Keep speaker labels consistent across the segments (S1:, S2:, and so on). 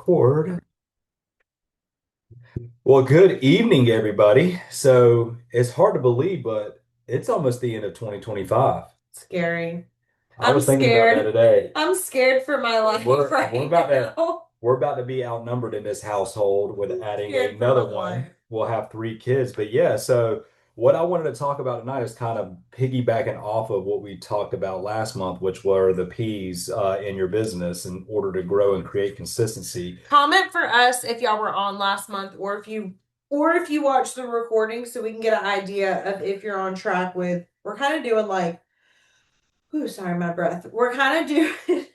S1: Record. Well, good evening, everybody. So it's hard to believe, but it's almost the end of 2025.
S2: Scary.
S1: I
S2: I'm
S1: was thinking about that
S2: scared.
S1: today.
S2: I'm scared for my life
S1: We're
S2: right
S1: about to
S2: now.
S1: we're about to be outnumbered in this household with adding
S2: Scared for my
S1: another one.
S2: life.
S1: We'll have three kids. But yeah, so what I wanted to talk about tonight is kind of piggybacking off of what we talked about last month, which were the P's in your business in order to grow and create consistency.
S2: Comment for us if y'all were on last month or if you watched the recording so we can get an idea of if you're on track with we're kind of doing like ooh, sorry, my breath. We're kind of doing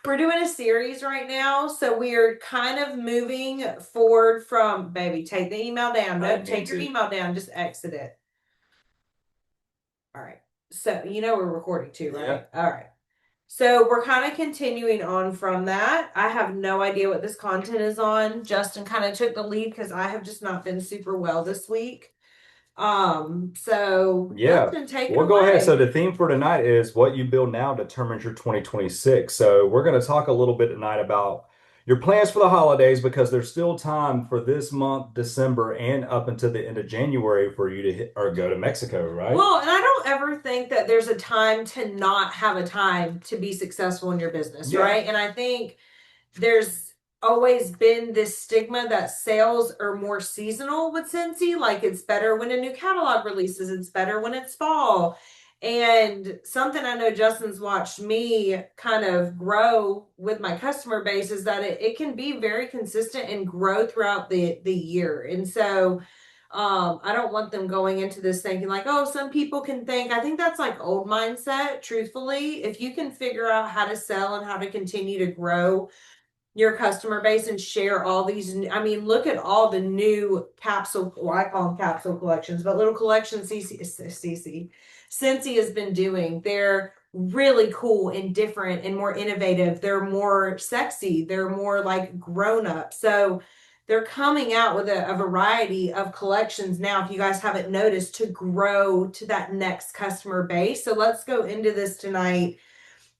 S2: we're doing a series right now. So we're kind of moving forward from baby, take the email down.
S1: I
S2: Don't
S1: didn't mean
S2: take your
S1: to.
S2: email down, just exit it. All right. So you know we're recording too,
S1: Yeah.
S2: right? All right. So we're kind of continuing on from that. I have no idea what this content is on. Justin kind of took the lead because I have just not been super well this week. So
S1: Yeah,
S2: Justin, take it
S1: we'll go ahead. So
S2: away.
S1: the theme for tonight is what you build now determines your 2026. So we're going to talk a little bit tonight about your plans for the holidays because there's still time for this month, December, and up until the end of January for you to hit or go to Mexico, right?
S2: Well, and I don't ever think that there's a time to not have a time to be successful in your business,
S1: Yeah.
S2: right? And I think there's always been this stigma that sales are more seasonal with Scentsy. Like it's better when a new catalog releases, it's better when it's fall. And something I know Justin's watched me kind of grow with my customer base is that it can be very consistent and grow throughout the year. And so I don't want them going into this thinking like, oh, some people can think. I think that's like old mindset, truthfully. If you can figure out how to sell and how to continue to grow your customer base and share all these. I mean, look at all the new capsule, well, I call them capsule collections, but little collections CC Scentsy has been doing. They're really cool and different and more innovative. They're more sexy. They're more like grown up. So they're coming out with a variety of collections now, if you guys haven't noticed, to grow to that next customer base. So let's go into this tonight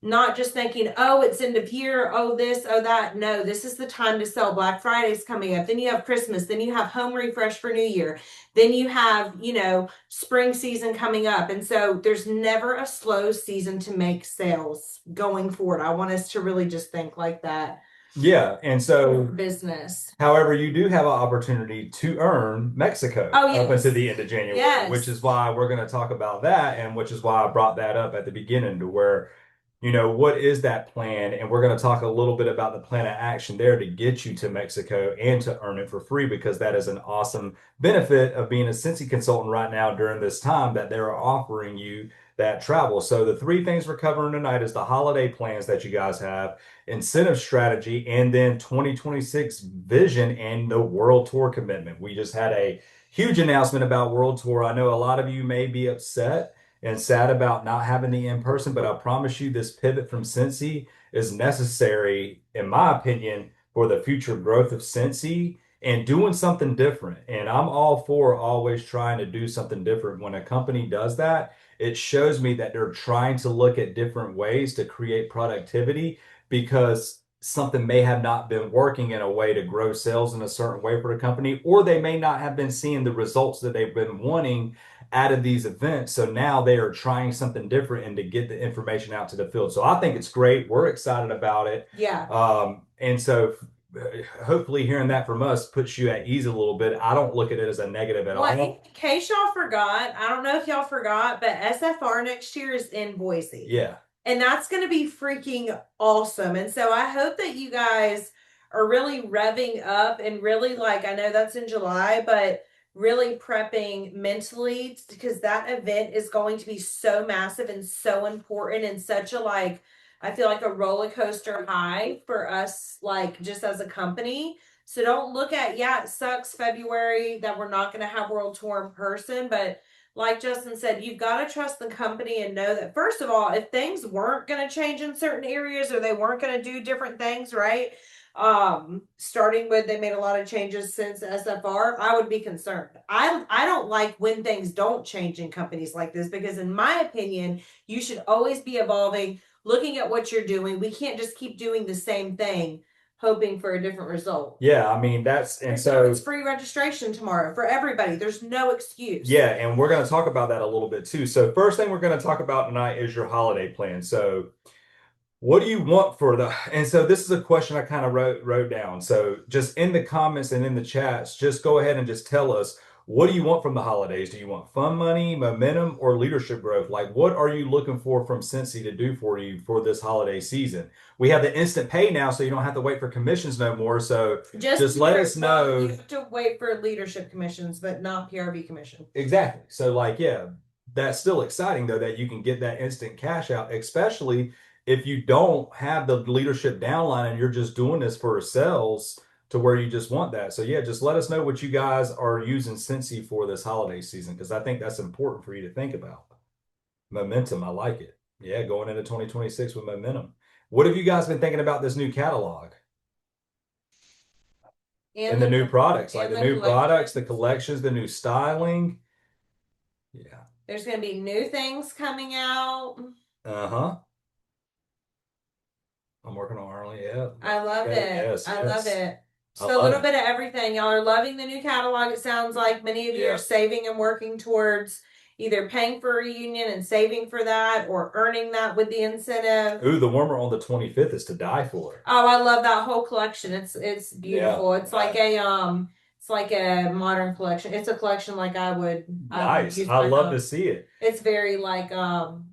S2: not just thinking, oh, it's end of year, oh, this, oh, that. No, this is the time to sell. Black Friday's coming up. Then you have Christmas. Then you have home refresh for New Year. Then you have, spring season coming up. And so there's never a slow season to make sales going forward. I want us to really just think like that.
S1: Yeah. And so,
S2: Business.
S1: however, you do have an opportunity to earn Mexico
S2: Oh,
S1: up until
S2: yes.
S1: the end of January, which
S2: Yes.
S1: is why we're going to talk about that, and which is why I brought that up at the beginning to where what is that plan? And we're going to talk a little bit about the plan of action there to get you to Mexico and to earn it for free because that is an awesome benefit of being a Cincy consultant right now during this time that they're offering you that travel. So the three things we're covering tonight is the holiday plans that you guys have, incentive strategy, and then 2026 vision and the world tour commitment. We just had a huge announcement about world tour. I know a lot of you may be upset and sad about not having the in person, but I promise you this pivot from Cincy is necessary, in my opinion, for the future growth of Cincy and doing something different. And I'm all for always trying to do something different. When a company does that, it shows me that they're trying to look at different ways to create productivity because something may have not been working in a way to grow sales in a certain way for the company, or they may not have been seeing the results that they've been wanting out of these events. So now they are trying something different and to get the information out to the field. So I think it's great. We're excited about it.
S2: Yeah.
S1: And so hopefully hearing that from us puts you at ease a little bit. I don't look at it as a negative at
S2: Well, in
S1: all.
S2: case y'all forgot, I don't know if y'all forgot, but SFR next year is in Boise.
S1: Yeah.
S2: And that's going to be freaking awesome. And so I hope that you guys are really revving up and really like, I know that's in July, but really prepping mentally because that event is going to be so massive and so important and such a like, I feel like a roller coaster high for us, like just as a company. So don't look at, yeah, it sucks February that we're not going to have World Tour in person, but like Justin said, you've got to trust the company and know that, first of all, if things weren't going to change in certain areas or they weren't going to do different things, right? Starting with they made a lot of changes since SFR, I would be concerned. I don't like when things don't change in companies like this because in my opinion, you should always be evolving, looking at what you're doing. We can't just keep doing the same thing hoping for a different result.
S1: Yeah, I mean that's and
S2: So
S1: so
S2: it's free registration tomorrow for everybody. There's no excuse.
S1: yeah, and we're going to talk about that a little bit too. So first thing we're going to talk about tonight is your holiday plan. So what do you want for the, and so this is a question I kind of wrote down. So just in the comments and in the chats, just go ahead and just tell us, what do you want from the holidays? Do you want fun money, momentum, or leadership growth? Like, what are you looking for from Cincy to do for you for this holiday season? We have the instant pay now, so you don't have to wait for commissions no more. So just let us know.
S2: You have to wait for leadership commissions, but not PRV commission.
S1: Exactly. So, like, yeah, that's still exciting though that you can get that instant cash out, especially if you don't have the leadership downline and you're just doing this for sales to where you just want that. So, yeah, just let us know what you guys are using Cincy for this holiday season because I think that's important for you to think about. Momentum, I like it. Yeah, going into 2026 with momentum. What have you guys been thinking about this new catalog and the new products, like the new products, the collections, the new styling? Yeah.
S2: There's going to be new things coming out.
S1: Uh-huh. I'm working on Harley. Yeah.
S2: I love
S1: Okay.
S2: it.
S1: Yes,
S2: I
S1: yes.
S2: love it.
S1: I
S2: So a
S1: love
S2: little
S1: it.
S2: bit of everything. Y'all are loving the new catalog. It sounds like many of you
S1: Yeah.
S2: are saving and working towards either paying for a reunion and saving for that or earning that with the incentive.
S1: Ooh, the warmer on the 25th is to die for.
S2: Oh, I love that whole collection. It's beautiful.
S1: Yeah.
S2: It's like a modern collection. It's a collection like I would
S1: Nice.
S2: use
S1: I love
S2: home.
S1: to see it.
S2: It's very like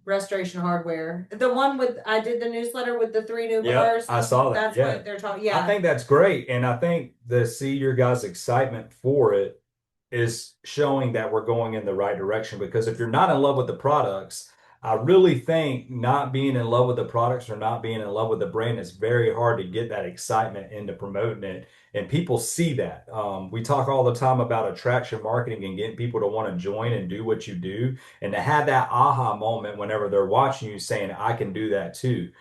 S2: Restoration Hardware. The one with I did the newsletter with the 3 new bars.
S1: I saw that.
S2: That's
S1: Yeah.
S2: what they're talking. Yeah.
S1: I think that's great. And I think to see your guys' excitement for it is showing that we're going in the right direction. Because if you're not in love with the products, I really think not being in love with the products or not being in love with the brand is very hard to get that excitement into promoting it. And people see that. We talk all the time about attraction marketing and getting people to want to join and do what you do. And to have that aha moment whenever they're watching you saying, I can do that too.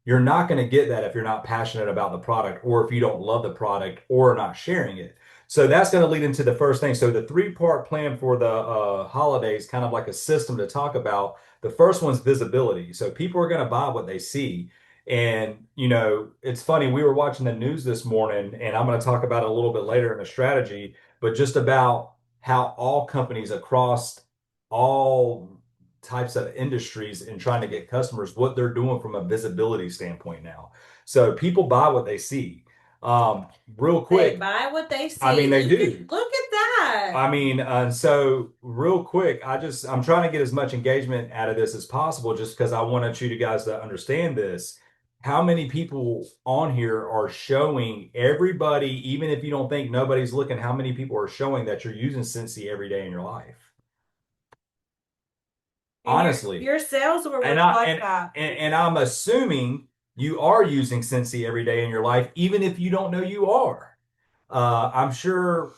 S1: You're not going to get that if you're not passionate about the product or if you don't love the product or not sharing it. So that's going to lead into the first thing. So the three-part plan for the holidays, kind of like a system to talk about. The first one's visibility. So people are going to buy what they see. And, you know, it's funny, we were watching the news this morning, and I'm going to talk about it a little bit later in the strategy, but just about how all companies across all types of industries and trying to get customers, what they're doing from a visibility standpoint now. So people buy what they see. Real quick,
S2: they buy what they see.
S1: I mean, they do.
S2: Look at that.
S1: I mean, so real quick, I'm trying to get as much engagement out of this as possible just because I wanted you guys to understand this. How many people on here are showing everybody, even if you don't think nobody's looking, how many people are showing that you're using Cincy every day in your life? Honestly,
S2: your sales will reflect that.
S1: And I'm assuming you are using Cincy every day in your life, even if you don't know you are. I'm sure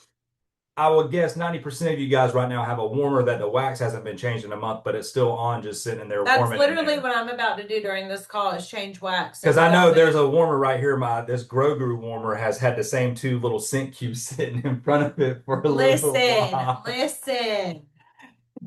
S1: I would guess 90% of you guys right now have a warmer that the wax hasn't been changed in a month, but it's still on, just sitting in there warming.
S2: That's literally what I'm about to do during this call is change wax.
S1: Because I know there's a warmer right here. This Grogu warmer has had the same 2 little scent cubes sitting in front of it for a little while.
S2: Listen.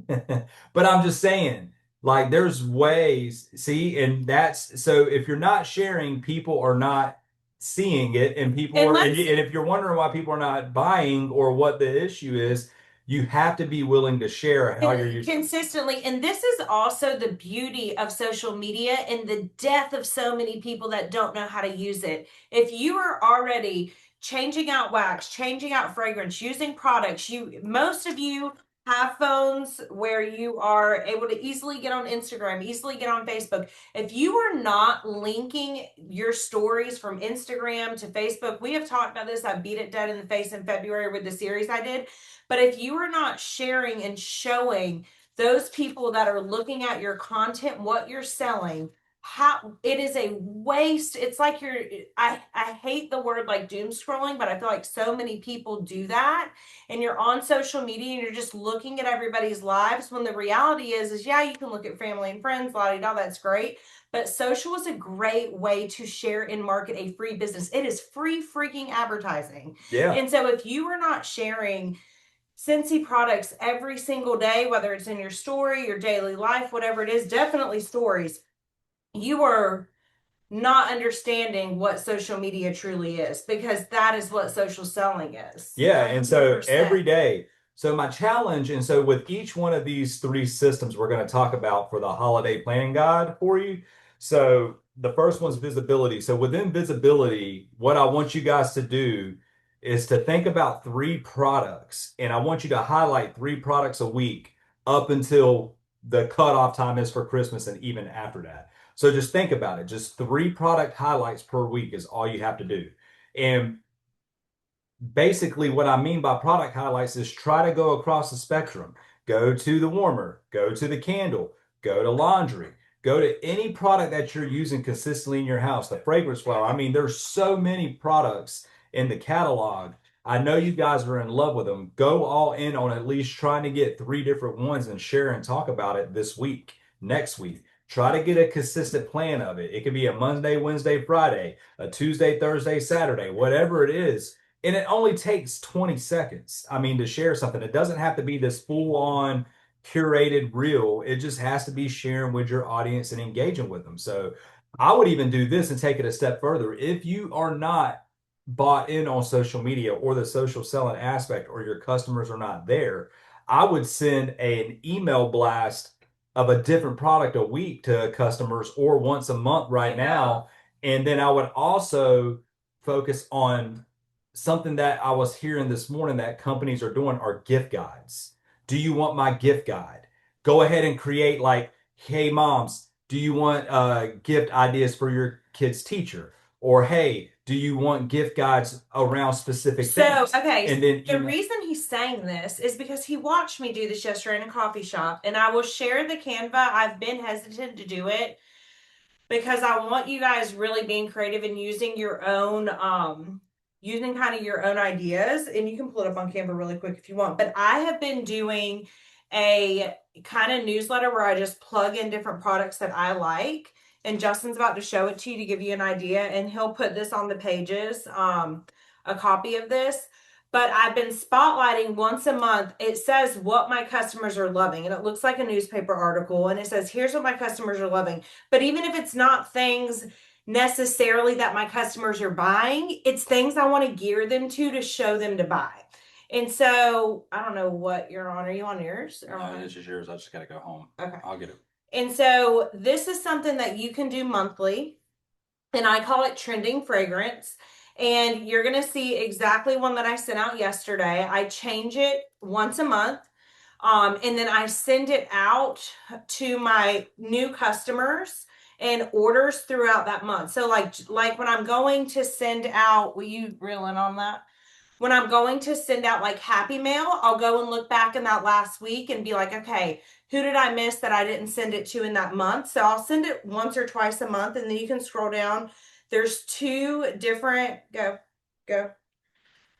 S1: But I'm just saying, like, there's ways, see, and that's so if you're not sharing, people are not seeing it, and and if you're wondering why people are not buying or what the issue is, you have to be willing to share how you're using
S2: consistently. And this is also the beauty of social media and the death of so many people that don't know how to use it. If you are already changing out wax, changing out fragrance, using products, most of you have phones where you are able to easily get on Instagram, easily get on Facebook. If you are not linking your stories from Instagram to Facebook, we have talked about this. I beat it dead in the face in February with the series I did. But if you are not sharing and showing those people that are looking at your content, what you're selling, how it is a waste. It's like I hate the word like doom scrolling, but I feel like so many people do that, and you're on social media and you're just looking at everybody's lives when the reality is yeah, you can look at family and friends, la-di-da, that's great, but social is a great way to share and market a free business. It is free freaking advertising.
S1: Yeah.
S2: And so if you are not sharing Cincy products every single day, whether it's in your story, your daily life, whatever it is, definitely stories, you are not understanding what social media truly is, because that is what social selling is.
S1: Yeah, and so
S2: 100%.
S1: every day. So my challenge, and so with each one of these three systems we're going to talk about for the holiday planning guide for you. So the first one's visibility. So within visibility, what I want you guys to do is to think about three products, and I want you to highlight three products a week up until the cutoff time is for Christmas and even after that. So just think about it. Just three product highlights per week is all you have to do. And basically what I mean by product highlights is try to go across the spectrum. Go to the warmer, go to the candle, go to laundry, go to any product that you're using consistently in your house, the fragrance flower. I mean, there's so many products in the catalog. I know you guys are in love with them. Go all in on at least trying to get three different ones and share and talk about it this week, next week. Try to get a consistent plan of it. It could be a Monday, Wednesday, Friday, a Tuesday, Thursday, Saturday, whatever it is, and it only takes 20 seconds. I mean, to share something. It doesn't have to be this full on curated reel. It just has to be sharing with your audience and engaging with them. So I would even do this and take it a step further. If you are not bought in on social media or the social selling aspect, or your customers are not there, I would send an email blast of a different product a week to customers, or once a month right now. And then I would also focus on something that I was hearing this morning that companies are doing are gift guides. Do you want my gift guide? Go ahead and create, like, hey moms, do you want gift ideas for your kid's teacher? Or hey, do you want gift guides around specific
S2: So,
S1: things?
S2: okay,
S1: And then
S2: the
S1: email.
S2: reason he's saying this is because he watched me do this yesterday in a coffee shop, and I will share the Canva. I've been hesitant to do it because I want you guys really being creative and using your own using kind of your own ideas, and you can pull it up on Canva really quick if you want. But I have been doing a kind of newsletter where I just plug in different products that I like, and Justin's about to show it to you to give you an idea, and he'll put this on the pages, a copy of this. But I've been spotlighting once a month. It says what my customers are loving, and it looks like a newspaper article, and it says here's what my customers are loving. But even if it's not things necessarily that my customers are buying, it's things I want to gear them to show them to buy. And so I don't know what you're on. Are you on yours? Or
S1: No, this is yours. I just got to go home.
S2: Okay.
S1: I'll get it.
S2: And so this is something that you can do monthly, and I call it trending fragrance. And you're going to see exactly one that I sent out yesterday. I change it once a month. And then I send it out to my new customers and orders throughout that month. So like when I'm going to send out, will you reel in on that? When I'm going to send out like Happy Mail, I'll go and look back in that last week and be like, okay, who did I miss that I didn't send it to in that month? So I'll send it once or twice a month, and then you can scroll down. There's two different, go.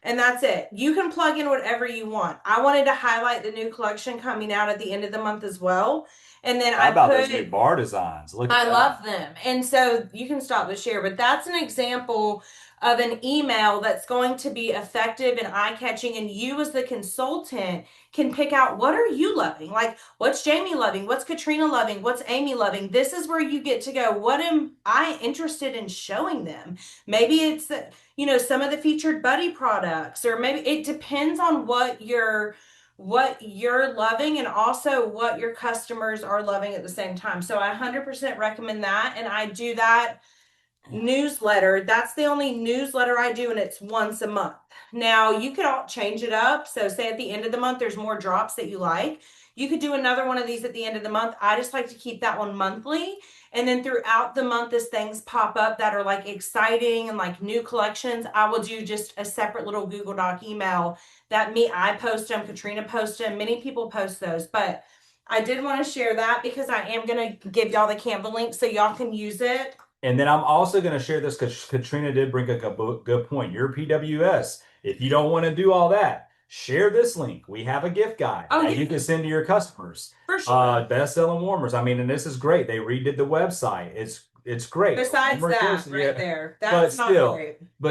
S2: And that's it. You can plug in whatever you want. I wanted to highlight the new collection coming out at the end of the month as well. And then
S1: How
S2: I
S1: about
S2: put
S1: those new bar designs? Look at
S2: I
S1: that.
S2: love them. And so you can stop the share, but that's an example of an email that's going to be effective and eye-catching, and you as the consultant can pick out what are you loving? Like, what's Jamie loving? What's Katrina loving? What's Amy loving? This is where you get to go, what am I interested in showing them? Maybe it's some of the featured buddy products, or maybe it depends on what you're loving and also what your customers are loving at the same time. So I 100% recommend that. And I do that newsletter. That's the only newsletter I do, and it's once a month. Now you could all change it up. So say at the end of the month, there's more drops that you like. You could do another one of these at the end of the month. I just like to keep that one monthly. And then throughout the month, as things pop up that are like exciting and like new collections, I will do just a separate little Google Doc email that I post them, Katrina posts them, many people post those. But I did want to share that because I am going to give y'all the Canva link so y'all can use it.
S1: And then I'm also going to share this because Katrina did bring a good point. Your PWS, if you don't want to do all that, share this link. We have a gift guide that you can send to your customers.
S2: For sure.
S1: Best-selling warmers. I mean, and this is great. They redid the website. It's great.
S2: Besides
S1: Warmer
S2: that,
S1: Course,
S2: right
S1: yeah.
S2: there. That's
S1: But
S2: not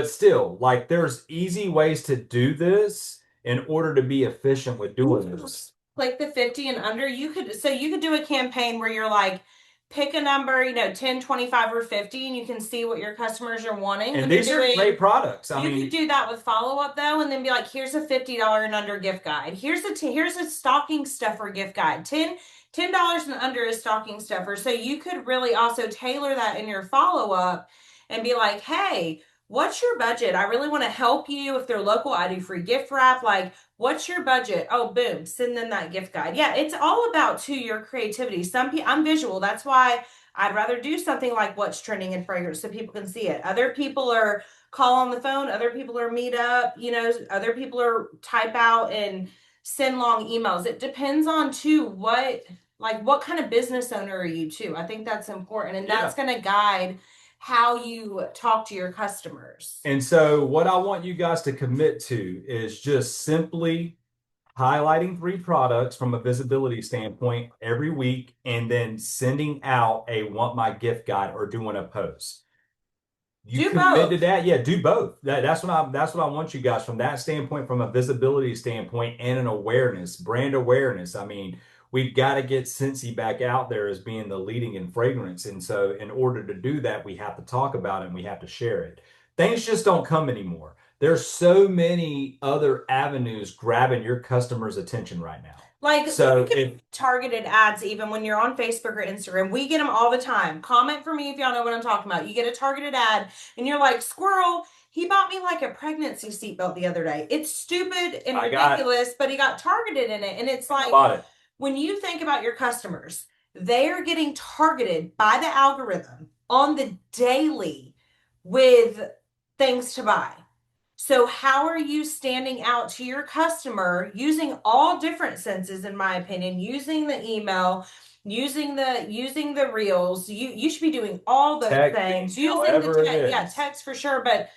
S1: still,
S2: great.
S1: like there's easy ways to do this in order to be efficient with doing this.
S2: Click the 50 and under. You could do a campaign where you're like, pick a number, 10, 25, or 50, and you can see what your customers are wanting
S1: And
S2: when you're
S1: these are great
S2: doing.
S1: products. I
S2: You could
S1: mean,
S2: do that with follow up though, and then be like, here's a $50 and under gift guide. Here's a stocking stuffer gift guide. $10 and under is stocking stuffer. So you could really also tailor that in your follow up and be like, hey, what's your budget? I really want to help you. If they're local, I do free gift wrap. Like, what's your budget? Oh, boom, send them that gift guide. Yeah, it's all about to your creativity. Some people, I'm visual. That's why I'd rather do something like what's trending in fragrance so people can see it. Other people are call on the phone, other people are meet up, other people are type out and send long emails. It depends on too what kind of business owner are you too. I think that's important, and
S1: yeah.
S2: that's going to guide how you talk to your customers.
S1: And so, what I want you guys to commit to is just simply highlighting 3 products from a visibility standpoint every week and then sending out a want my gift guide or doing a post. You
S2: Do
S1: commit to
S2: both.
S1: that? Yeah, do both. That's what I want you guys from that standpoint, from a visibility standpoint and an awareness, brand awareness. I mean, we've got to get Scentsy back out there as being the leading in fragrance. And so in order to do that, we have to talk about it and we have to share it. Things just don't come anymore. There's so many other avenues grabbing your customers' attention right now.
S2: Like you
S1: So
S2: can
S1: if
S2: targeted ads even when you're on Facebook or Instagram. We get them all the time. Comment for me if y'all know what I'm talking about. You get a targeted ad and you're like, squirrel, he bought me like a pregnancy seatbelt the other day. It's stupid and
S1: I got
S2: ridiculous, but he got targeted in it. And it's
S1: I
S2: like
S1: bought it.
S2: when you think about your customers, they are getting targeted by the algorithm on the daily with things to buy. So, how are you standing out to your customer using all different senses, in my opinion, using the email, using the reels. You should be doing all those
S1: Texting,
S2: things, using the
S1: however it
S2: yeah,
S1: is.
S2: text for sure, but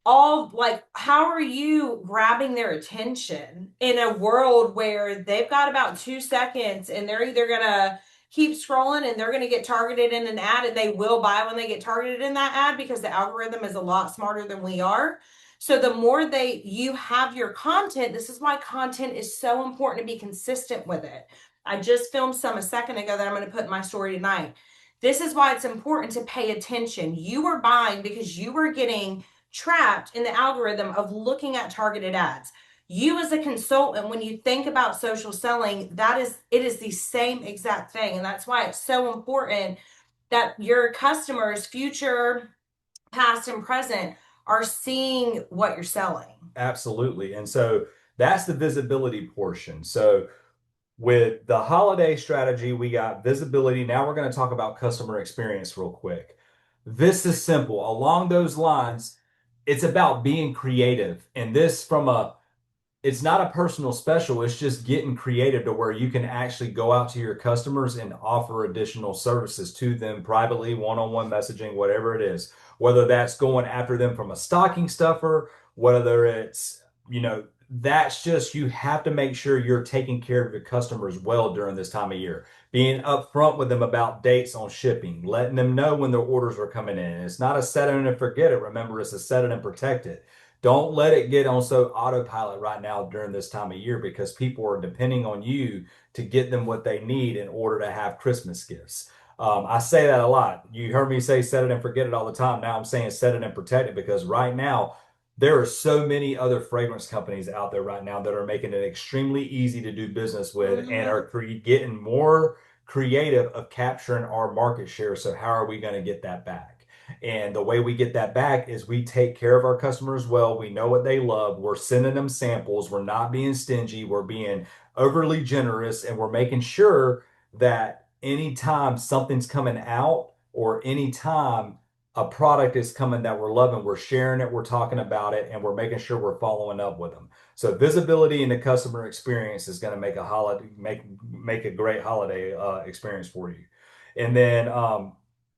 S2: all like how are you grabbing their attention in a world where they've got about 2 seconds and they're either gonna keep scrolling and they're gonna get targeted in an ad and they will buy when they get targeted in that ad because the algorithm is a lot smarter than we are. So the more you have your content, this is why content is so important to be consistent with it. I just filmed some a second ago that I'm going to put in my story tonight. This is why it's important to pay attention. You are buying because you are getting trapped in the algorithm of looking at targeted ads. You as a consultant, when you think about social selling, it is the same exact thing. And that's why it's so important that your customers, future, past, and present, are seeing what you're selling.
S1: Absolutely. And so that's the visibility portion. So with the holiday strategy, we got visibility. Now we're going to talk about customer experience real quick. This is simple. Along those lines, it's about being creative. And this it's not a personal special. It's just getting creative to where you can actually go out to your customers and offer additional services to them privately, one-on-one messaging, whatever it is. Whether that's going after them from a stocking stuffer, whether it's, that's just you have to make sure you're taking care of your customers well during this time of year. Being upfront with them about dates on shipping, letting them know when their orders are coming in. It's not a set it and forget it. Remember, it's a set it and protect it. Don't let it get on so autopilot right now during this time of year because people are depending on you to get them what they need in order to have Christmas gifts. I say that a lot. You heard me say set it and forget it all the time. Now I'm saying set it and protect it because right now there are so many other fragrance companies out there right now that are making it extremely easy to do business with and
S2: Mm-hmm.
S1: are getting more creative of capturing our market share. So how are we going to get that back? And the way we get that back is we take care of our customers well. We know what they love. We're sending them samples. We're not being stingy. We're being overly generous. And we're making sure that anytime something's coming out or anytime a product is coming that we're loving, we're sharing it, we're talking about it, and we're making sure we're following up with them. So visibility in the customer experience is going to make a holiday make a great holiday experience for you. And then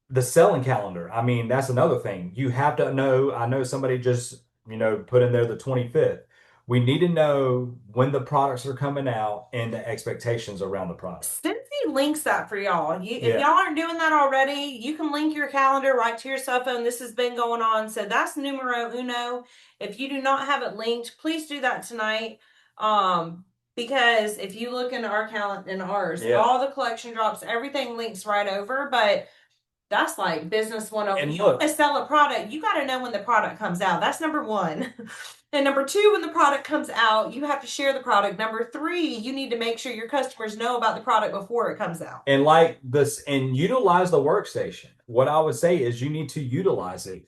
S1: the selling calendar. I mean, that's another thing. You have to know. I know somebody just, put in there the 25th. We need to know when the products are coming out and the expectations around the product.
S2: Cincy links that for y'all. If
S1: Yeah.
S2: y'all aren't doing that already, you can link your calendar right to your cell phone. This has been going on. So that's numero uno. If you do not have it linked, please do that tonight. Um, because if you look into our calendar in ours,
S1: Yeah.
S2: all the collection drops, everything links right over, but that's like business 101.
S1: And
S2: You want
S1: look,
S2: to sell a product, you got to know when the product comes out. That's number one. And number two, when the product comes out, you have to share the product. Number three, you need to make sure your customers know about the product before it comes out.
S1: and like this, and utilize the workstation. What I would say is you need to utilize it.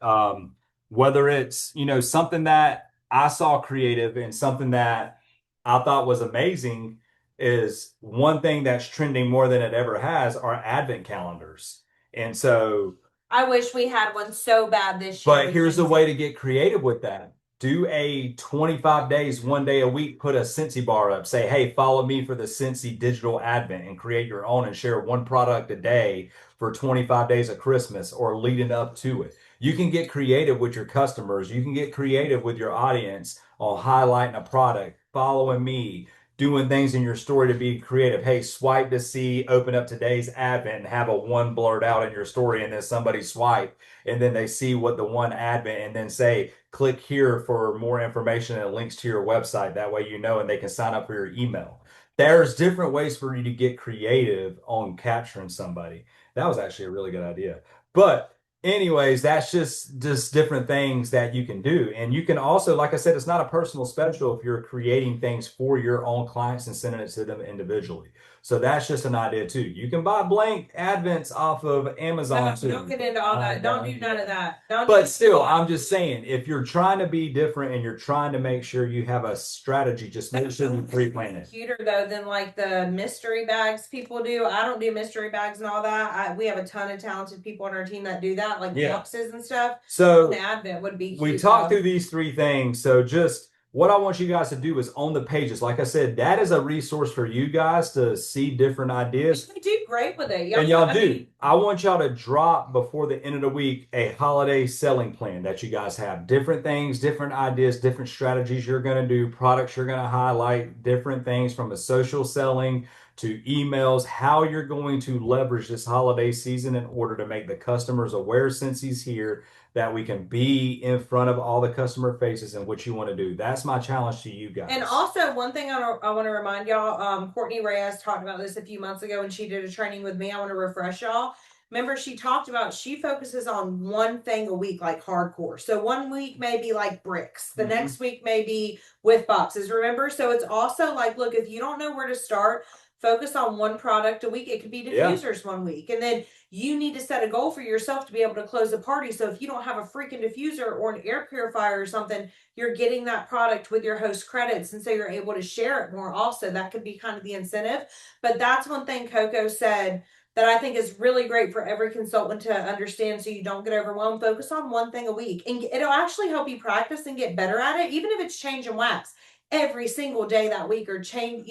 S1: Whether it's, something that I saw creative and something that I thought was amazing is one thing that's trending more than it ever has are advent calendars. And so,
S2: I wish we had one so bad this year
S1: but
S2: with
S1: here's the
S2: Cincy.
S1: way to get creative with that. Do a 25 days, 1 day a week, put a Cincy bar up. Say, hey, follow me for the Cincy digital advent and create your own and share one product a day for 25 days of Christmas or leading up to it. You can get creative with your customers. You can get creative with your audience on highlighting a product, following me, doing things in your story to be creative. Hey, swipe to see, open up today's advent and have a one blurred out in your story, and then somebody swipe and then they see what the one advent and then say, click here for more information and links to your website. That way, and they can sign up for your email. There's different ways for you to get creative on capturing somebody. That was actually a really good idea. But anyways, that's just different things that you can do. And you can also, like I said, it's not a personal special if you're creating things for your own clients and sending it to them individually. So that's just an idea too. You can buy blank advents off of Amazon
S2: No, don't
S1: too.
S2: get into all that. Don't do none of that. Don't
S1: But
S2: do
S1: still, I'm just saying, if you're trying to be different and you're trying to make sure you have a strategy, just make sure you pre-plan it.
S2: cuter though than like the mystery bags people do. I don't do mystery bags and all that. We have a ton of talented people on our team that do that, like
S1: Yeah.
S2: boxes and stuff.
S1: So
S2: The Advent would be
S1: we
S2: cute
S1: talked
S2: though.
S1: through these three things. So just what I want you guys to do is on the pages. Like I said, that is a resource for you guys to see different ideas.
S2: They do great with it.
S1: And y'all do.
S2: mean,
S1: I want y'all to drop before the end of the week a holiday selling plan that you guys have. Different things, different ideas, different strategies you're going to do, products you're going to highlight, different things from a social selling to emails, how you're going to leverage this holiday season in order to make the customers aware since he's here, that we can be in front of all the customer faces and what you want to do. That's my challenge to you guys.
S2: And also, one thing I want to remind y'all, Courtney Reyes talked about this a few months ago when she did a training with me. I want to refresh y'all. Remember, she talked about she focuses on one thing a week, like hardcore. So one week may be like bricks, the next week may be with boxes. Remember, so it's also like, look, if you don't know where to start, focus on one product a week. It could be diffusers one week, and then you need to set a goal for yourself to be able to close a party. So if you don't have a freaking diffuser or an air purifier or something, you're getting that product with your host credits. And so you're able to share it more also. That could be kind of the incentive. But that's one thing Coco said that I think is really great for every consultant to understand so you don't get overwhelmed. Focus on one thing a week, and it'll actually help you practice and get better at it, even if it's change and wax every single day that week, or change,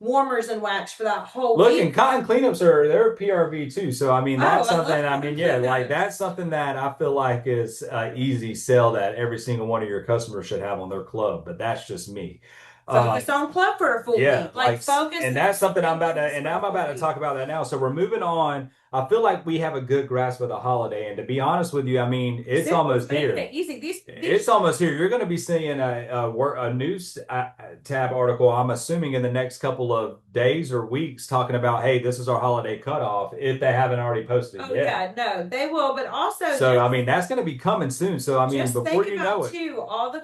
S2: warmers and wax for that whole
S1: Look,
S2: week.
S1: and cotton cleanups they're PRV too. So I mean that's
S2: I
S1: something.
S2: love
S1: I mean, yeah, like that's something that I feel like is an easy sell that every single one of your customers should have on their club. But that's just me.
S2: Focus on club for a full
S1: Yeah,
S2: week. Like focus.
S1: and that's something I'm about to talk about that now. So we're moving on. I feel like we have a good grasp of the holiday, and to be honest with you, I mean it's almost here.
S2: Easy. These
S1: It's almost here. You're going to be seeing a news tab article, I'm assuming, in the next couple of days or weeks, talking about, hey, this is our holiday cutoff, if they haven't already posted
S2: Oh
S1: yet.
S2: yeah, no, they will. But also,
S1: So I mean, that's going to be coming soon. So I mean,
S2: just
S1: before
S2: think
S1: you
S2: about
S1: know it,
S2: too, all the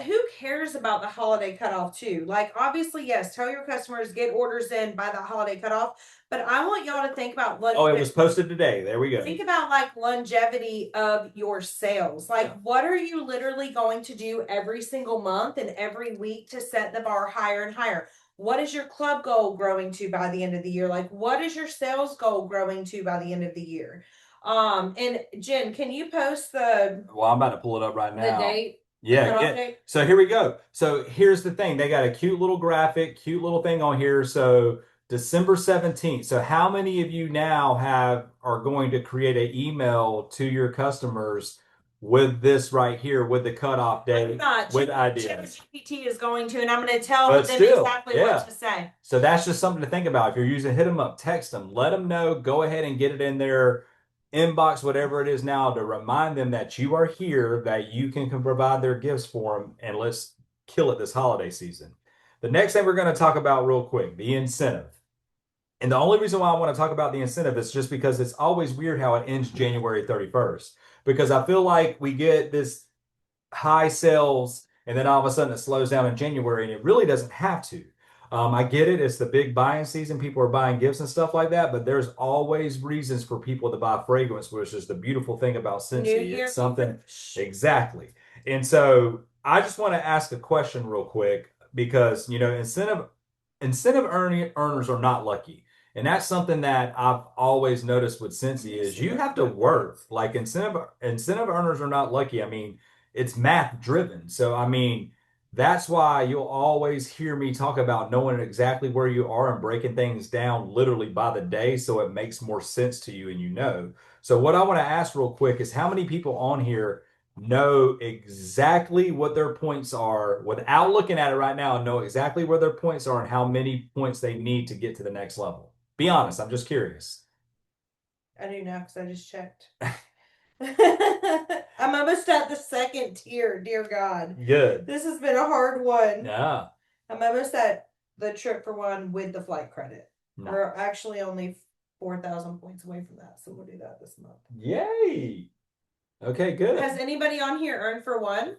S2: who cares about the holiday cutoff too? Like obviously, yes, tell your customers get orders in by the holiday cutoff. But I want y'all to think about
S1: oh, it was posted today. There we go.
S2: think about like longevity of your sales. Like, what are you literally going to do every single month and every week to set the bar higher and higher? What is your club goal growing to by the end of the year? Like, what is your sales goal growing to by the end of the year? And Jen, can you post
S1: Well, I'm about to pull it up right
S2: the
S1: now.
S2: date?
S1: Yeah,
S2: Date?
S1: so here we go. So here's the thing. They got a cute little graphic, cute little thing on here. So December 17th. So how many of you now are going to create an email to your customers with this right here, with the cutoff date, with ideas?
S2: ChatGPT is going to, and I'm going to tell
S1: But
S2: them
S1: still,
S2: exactly
S1: yeah.
S2: what to say.
S1: So that's just something to think about. If you're using hit them up, text them, let them know, go ahead and get it in their inbox, whatever it is now, to remind them that you are here, that you can provide their gifts for them, and let's kill it this holiday season. The next thing we're going to talk about real quick, the incentive. And the only reason why I want to talk about the incentive is just because it's always weird how it ends January 31st. Because I feel like we get this high sales and then all of a sudden it slows down in January and it really doesn't have to. I get it. It's the big buying season. People are buying gifts and stuff like that, but there's always reasons for people to buy fragrance, which is the beautiful thing about
S2: New
S1: Scentsy.
S2: Year.
S1: It's something exactly. And so I just want to ask a question real quick because, incentive earners are not lucky. And that's something that I've always noticed with Cincy is you have to work. Like incentive earners are not lucky. I mean, it's math driven. So I mean, that's why you'll always hear me talk about knowing exactly where you are and breaking things down literally by the day so it makes more sense to you and you know. So what I want to ask real quick is how many people on here know exactly what their points are without looking at it right now, know exactly where their points are and how many points they need to get to the next level? Be honest, I'm just curious.
S2: I do now because I just checked. I'm almost at the second tier, dear God.
S1: Good.
S2: This has been a hard one.
S1: Yeah.
S2: I'm almost at the trip for one with the flight credit.
S1: No.
S2: We're actually only 4,000 points away from that, so we'll do that this month.
S1: Yay. Okay, good.
S2: Has anybody on here earned for one?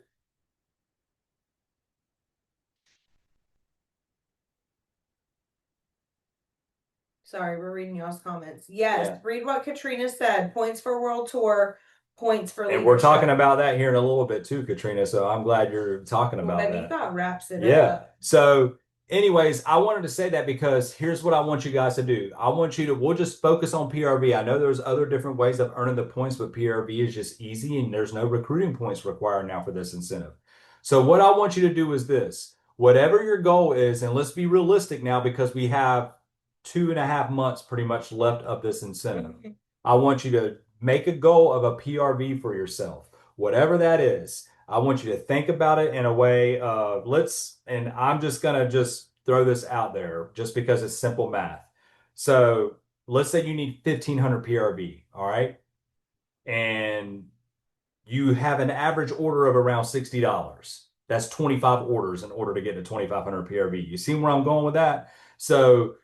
S2: Sorry, we're reading y'all's comments. Yes,
S1: Yeah.
S2: read what Katrina said. Points for World Tour, points for
S1: And we're talking
S2: leadership.
S1: about that here in a little bit too, Katrina. So I'm glad you're talking
S2: Well,
S1: about
S2: baby,
S1: that.
S2: that wraps it
S1: Yeah.
S2: up.
S1: So, anyways, I wanted to say that because here's what I want you guys to do. We'll just focus on PRV. I know there's other different ways of earning the points, but PRV is just easy and there's no recruiting points required now for this incentive. So, what I want you to do is this whatever your goal is, and let's be realistic now because we have 2.5 months pretty much left of this incentive. I want you to make a goal of a PRV for yourself, whatever that is. I want you to think about it in a way of and I'm just going to just throw this out there just because it's simple math. So let's say you need 1,500 PRV, all right? And you have an average order of around $60. That's 25 orders in order to get to 2,500 PRV. You see where I'm going with that? So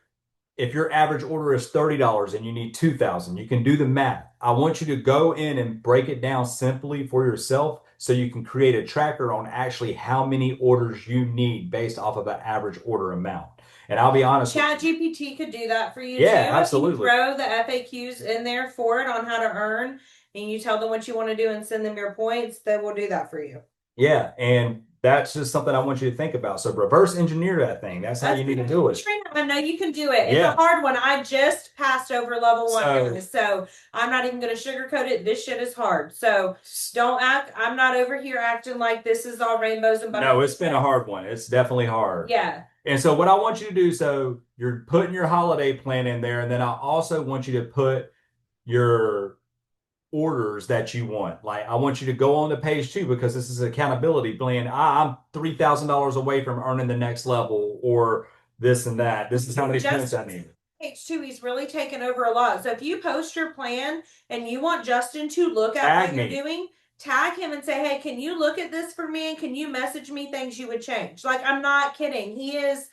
S1: if your average order is $30 and you need 2,000, you can do the math. I want you to go in and break it down simply for yourself so you can create a tracker on actually how many orders you need based off of an average order amount. And I'll be honest
S2: Chat GPT could do that for you
S1: Yeah,
S2: too.
S1: absolutely.
S2: If you throw the FAQs in there for it on how to earn and you tell them what you want to do and send them your points, they will do that for you.
S1: Yeah, and that's just something I want you to think about. So reverse engineer that thing. That's how you need to do it.
S2: I know you can do it. It's
S1: Yeah.
S2: a hard one. I just passed over level one,
S1: So-
S2: guys, so I'm not even going to sugarcoat it. This shit is hard. So don't act. I'm not over here acting like this is all rainbows and butterflies.
S1: No, it's been a hard one. It's definitely hard.
S2: Yeah.
S1: And so what I want you to do, so you're putting your holiday plan in there, and then I also want you to put your orders that you want. Like I want you to go on to page 2 because this is accountability plan. I'm $3,000 away from earning the next level or this and that. This is how many points I need.
S2: Page 2, he's really taken over a lot. So if you post your plan and you want Justin to look at
S1: Tag
S2: what
S1: me.
S2: you're doing, tag him and say, hey, can you look at this for me? And can you message me things you would change? Like, I'm not kidding. He is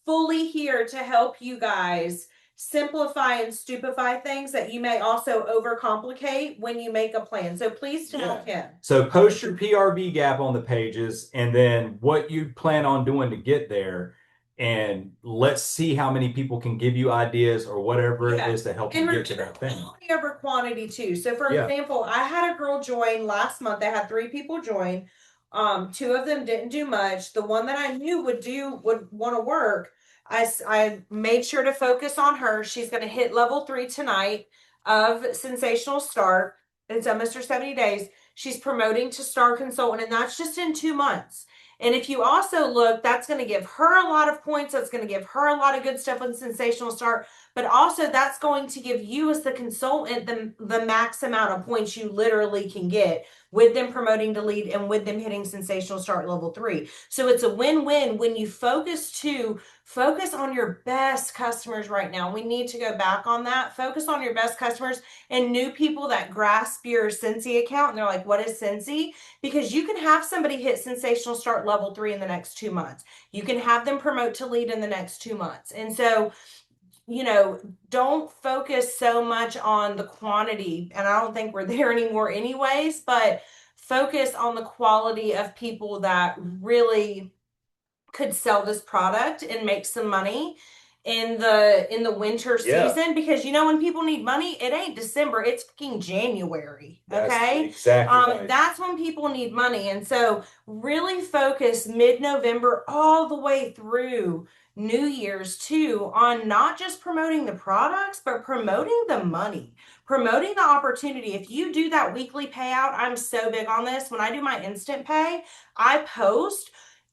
S2: fully here to help you guys simplify and stupefy things that you may also overcomplicate when you make a plan. So please tag him.
S1: So post your PRV gap on the pages and then what you plan on doing to get there. And let's see how many people can give you ideas or whatever it is to help you get to that thing.
S2: Quality over quantity too. So for
S1: Yeah.
S2: example, I had a girl join last month. I had 3 people join. 2 of them didn't do much. The one that I knew would want to work. I made sure to focus on her. She's going to hit level 3 tonight of Sensational Start. It's almost her 70 days. She's promoting to Star Consultant, and that's just in 2 months. And if you also look, that's going to give her a lot of points. That's going to give her a lot of good stuff on Sensational Start. but also that's going to give you as the consultant the max amount of points you literally can get with them promoting to lead and with them hitting sensational start level 3. So it's a win-win when you focus on your best customers right now. We need to go back on that. Focus on your best customers and new people that grasp your Scentsy account and they're like, what is Scentsy? Because you can have somebody hit sensational start level 3 in the next 2 months. You can have them promote to lead in the next 2 months. And so, don't focus so much on the quantity. And I don't think we're there anymore, anyways, but focus on the quality of people that really could sell this product and make some money in the winter
S1: Yeah,
S2: season, because when people need money, it ain't December, it's fucking January.
S1: that's
S2: Okay.
S1: exactly right.
S2: That's when people need money. And so really focus mid-November all the way through New Year's too on not just promoting the products, but promoting the money, promoting the opportunity. If you do that weekly payout, I'm so big on this. When I do my instant pay, I post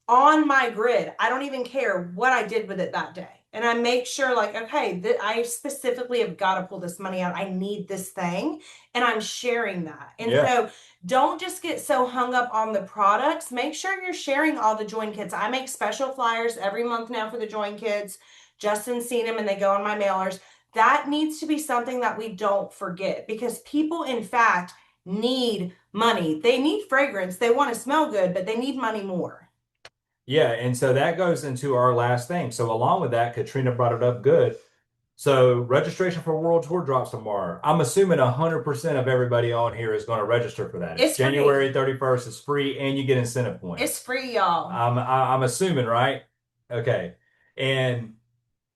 S2: on my grid. I don't even care what I did with it that day. And I make sure, like, okay, I specifically have got to pull this money out. I need this thing. And I'm sharing that. And
S1: Yeah.
S2: so don't just get so hung up on the products. Make sure you're sharing all the Join Kids. I make special flyers every month now for the Join Kids. Justin's seen them and they go on my mailers. That needs to be something that we don't forget, because people, in fact, need money. They need fragrance. They want to smell good, but they need money more.
S1: Yeah, and so that goes into our last thing. So along with that, Katrina brought it up good. So registration for World Tour drops tomorrow. I'm assuming 100% of everybody on here is going to register for that. It's
S2: It's
S1: January
S2: free.
S1: 31st. It's free, and you get incentive
S2: It's
S1: points.
S2: free, y'all.
S1: I'm assuming, right? Okay. And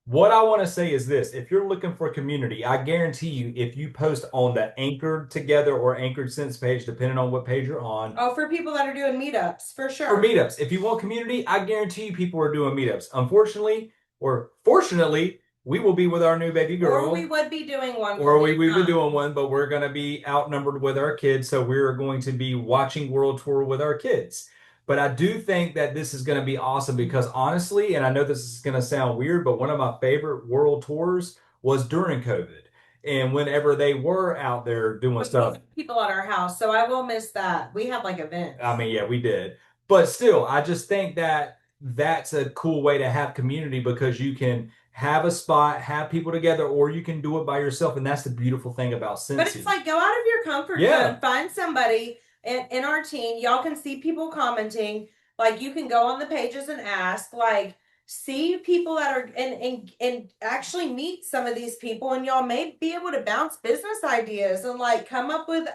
S1: what I want to say is this: if you're looking for community, I guarantee you, if you post on the Anchored Together or Anchored Sense page, depending on what page you're on,
S2: Oh, for people that are doing meetups, for
S1: for
S2: sure.
S1: meetups. If you want community, I guarantee you people are doing meetups. Unfortunately, or fortunately, we will be with our new baby
S2: Or we
S1: girl,
S2: would be doing one
S1: or
S2: when we
S1: we've been
S2: come.
S1: doing one, but we're going to be outnumbered with our kids. So we're going to be watching World Tour with our kids. But I do think that this is going to be awesome because honestly, and I know this is going to sound weird, but one of my favorite world tours was during COVID. And whenever they were out there doing
S2: But we
S1: stuff,
S2: have people at our house, so I will miss that. We have like
S1: I
S2: events.
S1: mean, yeah, we did. But still, I just think that that's a cool way to have community because you can have a spot, have people together, or you can do it by yourself. And that's the beautiful thing about
S2: But it's
S1: Cincy.
S2: like, go out of your comfort zone,
S1: Yeah.
S2: find somebody in our team. Y'all can see people commenting. Like, you can go on the pages and ask, like, see people that are and actually meet some of these people, and y'all may be able to bounce business ideas and like come up with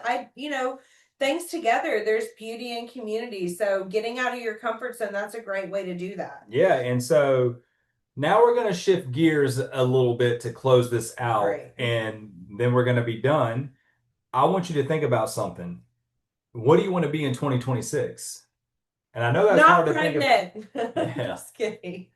S2: things together. There's beauty in community. So getting out of your comfort zone, that's a great way to do that.
S1: Yeah. And so now we're going to shift gears a little bit to close this out,
S2: Great.
S1: and then we're going to be done. I want you to think about something. What do you want to be in 2026? And I know that's
S2: Not
S1: hard to think of.
S2: pregnant.
S1: Yeah.
S2: Just kidding.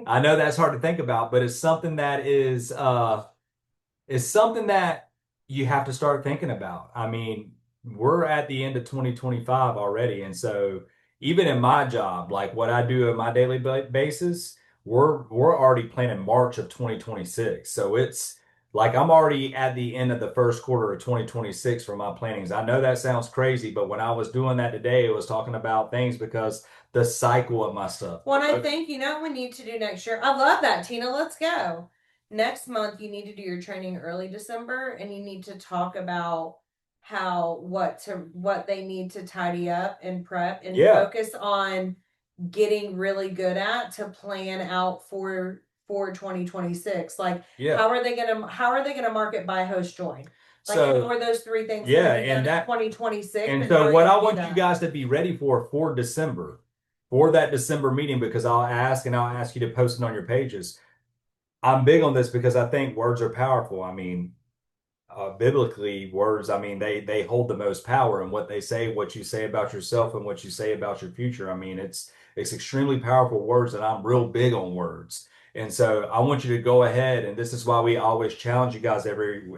S1: I know that's hard to think about, but it's something that is something that you have to start thinking about. I mean, we're at the end of 2025 already. And so even in my job, like what I do on my daily basis, we're already planning March of 2026. So it's like I'm already at the end of the first quarter of 2026 for my plannings. I know that sounds crazy, but when I was doing that today, it was talking about things because the cycle of my stuff.
S2: Well, I think you know what we need to do next year. I love that, Tina. Let's go. Next month, you need to do your training early December, and you need to talk about what they need to tidy up and prep and
S1: Yeah,
S2: focus on getting really good at to plan out for 2026. Like,
S1: yeah.
S2: how are they gonna market, buy, host, join? Like, how
S1: So
S2: are those three things going
S1: yeah,
S2: to be done
S1: and
S2: in
S1: that
S2: 2026,
S1: And
S2: and how
S1: so
S2: are you
S1: what
S2: going
S1: I
S2: to do
S1: want you
S2: that?
S1: guys to be ready for December, for that December meeting, because I'll ask you to post it on your pages. I'm big on this because I think words are powerful. I mean, biblically, words, I mean, they hold the most power in what they say, what you say about yourself, and what you say about your future. I mean, it's extremely powerful words, and I'm real big on words. And so I want you to go ahead, and this is why we always challenge you guys every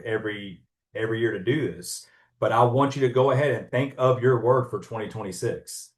S1: year to do this. But I want you to go ahead and think of your word for 2026.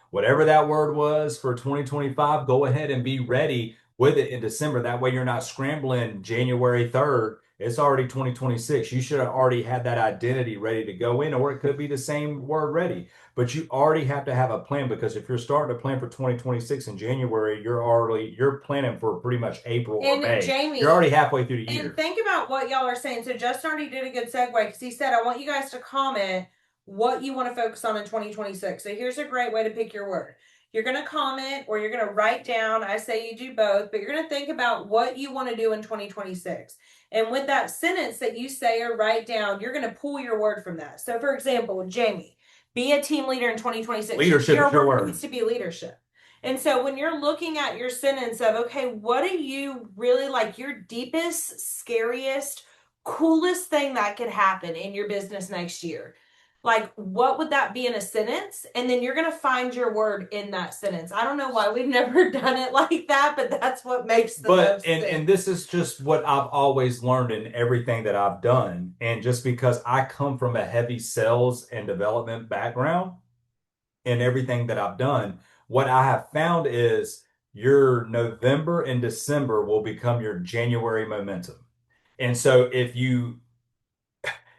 S1: Whatever that word was for 2025, go ahead and be ready with it in December. That way you're not scrambling January 3rd. It's already 2026. You should have already had that identity ready to go in, or it could be the same word ready. But you already have to have a plan, because if you're starting to plan for 2026 in January, you're planning for pretty much April or
S2: And
S1: May.
S2: Jamie,
S1: You're already halfway through the
S2: and
S1: year.
S2: think about what y'all are saying. So Justin already did a good segue because he said, I want you guys to comment what you want to focus on in 2026. So here's a great way to pick your word. You're going to comment or you're going to write down. I say you do both, but you're going to think about what you want to do in 2026. And with that sentence that you say or write down, you're going to pull your word from that. So, for example, Jamie, be a team leader in 2026.
S1: Leadership is your word.
S2: Needs to be leadership. And so when you're looking at your sentence of, okay, what do you really like, your deepest, scariest, coolest thing that could happen in your business next year? Like, what would that be in a sentence? And then you're going to find your word in that sentence. I don't know why we've never done it like that, but that's what makes the most sense.
S1: And this is just what I've always learned in everything that I've done. And just because I come from a heavy sales and development background in everything that I've done, what I have found is your November and December will become your January momentum. And so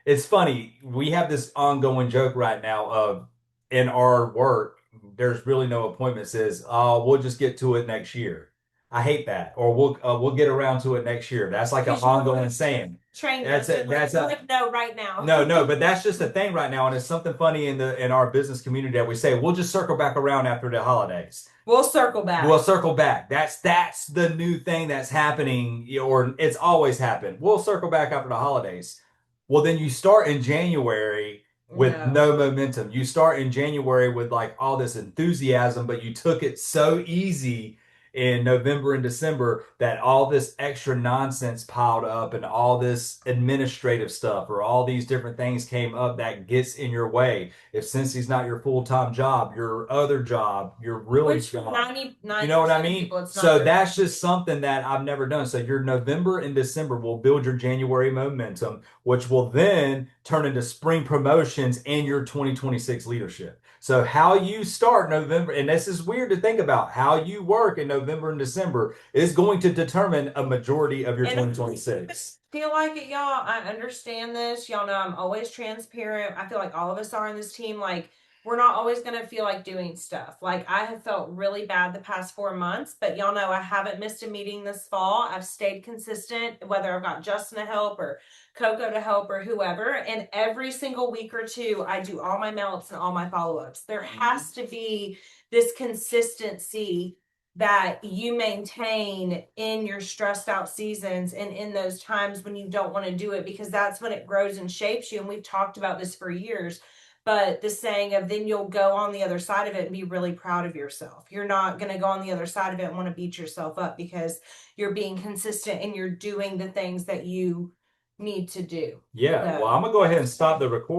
S1: it's funny, we have this ongoing joke right now of, in our work, there's really no appointment says, oh, we'll just get to it next year. I hate that. Or we'll get around to it next year. That's like an ongoing saying. That's it. That's a
S2: no right now.
S1: no, but that's just a thing right now, and it's something funny in our business community that we say we'll just circle back around after the holidays.
S2: We'll circle back.
S1: We'll circle back. That's the new thing that's happening, or it's always happened. We'll circle back after the holidays. Well, then you start in January with no momentum. You start in January with like all this enthusiasm, but you took it so easy in November and December that all this extra nonsense piled up and all this administrative stuff or all these different things came up that gets in your way. If Cincy's not your full-time job, your other job, your really job.
S2: 99
S1: you know what I mean? So that's just something that I've never done. So your November and December will build your January momentum, which will then turn into spring promotions and your 2026 leadership. So how you start November, and this is weird to think about, how you work in November and December is going to determine a majority of your 2026.
S2: Feel like it, y'all. I understand this. Y'all know I'm always transparent. I feel like all of us are on this team. Like, we're not always going to feel like doing stuff. Like, I have felt really bad the past 4 months, but y'all know I haven't missed a meeting this fall. I've stayed consistent, whether I've got Justin to help or Coco to help or whoever. And every single week or two, I do all my melts and all my follow-ups. There has to be this consistency that you maintain in your stressed out seasons and in those times when you don't want to do it, because that's when it grows and shapes you. And we've talked about this for years. But the saying of then you'll go on the other side of it and be really proud of yourself. You're not going to go on the other side of it and want to beat yourself up because you're being consistent and you're doing the things that you need to do.
S1: Yeah. Well, I'm going to go ahead and stop the recording.